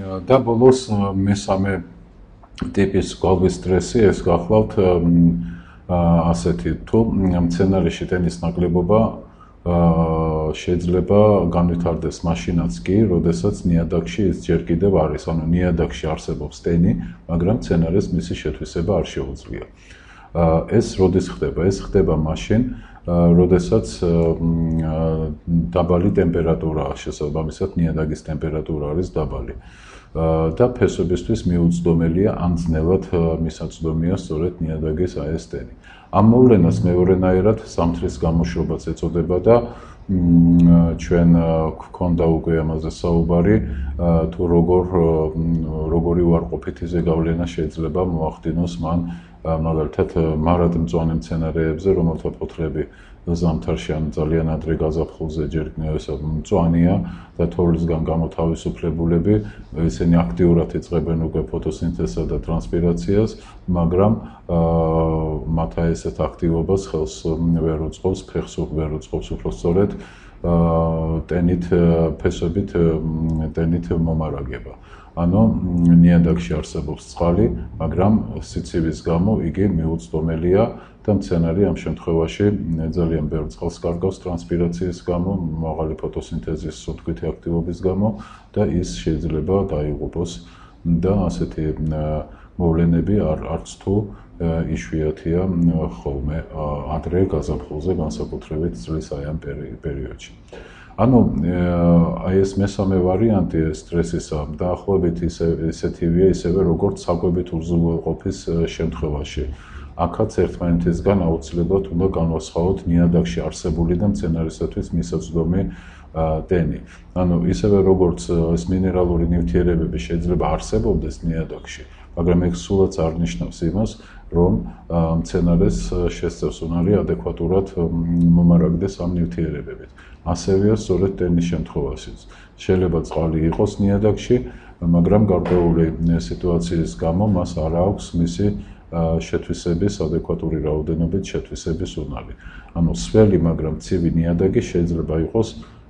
და ბოლოს მესამე ტიპის გვალვის სტრესი ეს გახლავთ ასეთი თუ მცენარეში ტენის ნაკლებობა შეიძლება განვითარდეს მაშინაც კი, როდესაც ნიადაგში ის ჯერ კიდევ არის, ანუ ნიადაგში არსებობს ტენი, მაგრამ მცენარეს მისი შეთვისება არ შეუძლია. ეს როდის ხდება? ეს ხდება მაშინ, როდესაც დაბალი ტემპერატურაა, შესაბამისად ნიადაგის ტემპერატურა არის დაბალი. და ფესვებისთვის მიუწვდომელია ან ძნელად მისაწვდომია სწორედ ნიადაგის ეს ტენი. ამ მოვლენას მეორენაირად სამთრის გამოშრობაც ეწოდება და ჩვენ გვქონდა უკვე ამაზე საუბარი, თუ როგორი უარყოფითი ზეგავლენა შეიძლება მოახდინოს მან მაგალითად მარადმწვანე მცენარეებზე, რომელთა ფოთლები ზამთარში ან ძალიან ადრე გაზაფხულზე ჯერ მწვანეა და თოვლისგან გამოთავისუფლებულები, ისინი აქტიურად იწყებენ უკვე ფოტოსინთეზსა და ტრანსპირაციას, მაგრამ მათ ესეთ აქტივობას ხელს ვერ უწყობს, ფეხს ვერ უწყობს უბრალოდ ტენით, ფესვებით ტენით მომარაგება. ანუ ნიადაგში არსებობს წყალი, მაგრამ სიცივის გამო იგი მიუწვდომელია და მცენარე ამ შემთხვევაში ძალიან ბევრ წყალს კარგავს ტრანსპირაციის გამო, მაღალი ფოტოსინთეზის სუნთქვითი აქტივობის გამო და ის შეიძლება დაიღუპოს და ასეთი მოვლენები არც თუ იშვიათია ხოლმე ადრე გაზაფხულზე, განსაკუთრებით წლის აი ამ პერიოდში. ანუ აი ეს მესამე ვარიანტი სტრესისა დაახლოებით ისეთივეა, ისევე როგორც საკვებით უზრუნველყოფის შემთხვევაში. აქაც ერთმანეთისგან აუცილებლად უნდა განვასხვაოთ ნიადაგში არსებული და მცენარისათვის მისაწვდომი ტენი. ანუ ისევე როგორც ეს მინერალური ნივთიერებები შეიძლება არსებობდეს ნიადაგში, მაგრამ ეს სულაც არ ნიშნავს იმას, რომ მცენარეს შესწევს უნარი ადეკვატურად მომარაგდეს ამ ნივთიერებებით. ასევეა სწორედ ტენის შემთხვევაშიც. შეიძლება წყალი იყოს ნიადაგში, მაგრამ გარკვეული სიტუაციის გამო მას არ აქვს მისი შეთვისების ადეკვატური რაოდენობით შეთვისების უნარი. ანუ სველი, მაგრამ ცივი ნიადაგი შეიძლება იყოს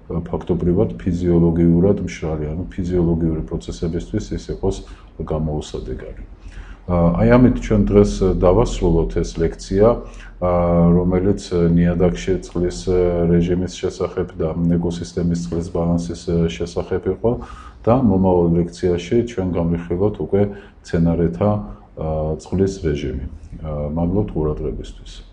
ფაქტობრივად ფიზიოლოგიურად მშრალი, ანუ ფიზიოლოგიური პროცესებისთვის ის იყოს გამოუსადეგარი. აი ამით ჩვენ დღეს დავასრულოთ ეს ლექცია, რომელიც ნიადაგში წყლის რეჟიმის შესახებ და ეკოსისტემის წყლის ბალანსის შესახებ იყო და მომავალ ლექციაში ჩვენ განვიხილოთ უკვე მცენარეთა წყლის რეჟიმი. მადლობთ ყურადღებისთვის.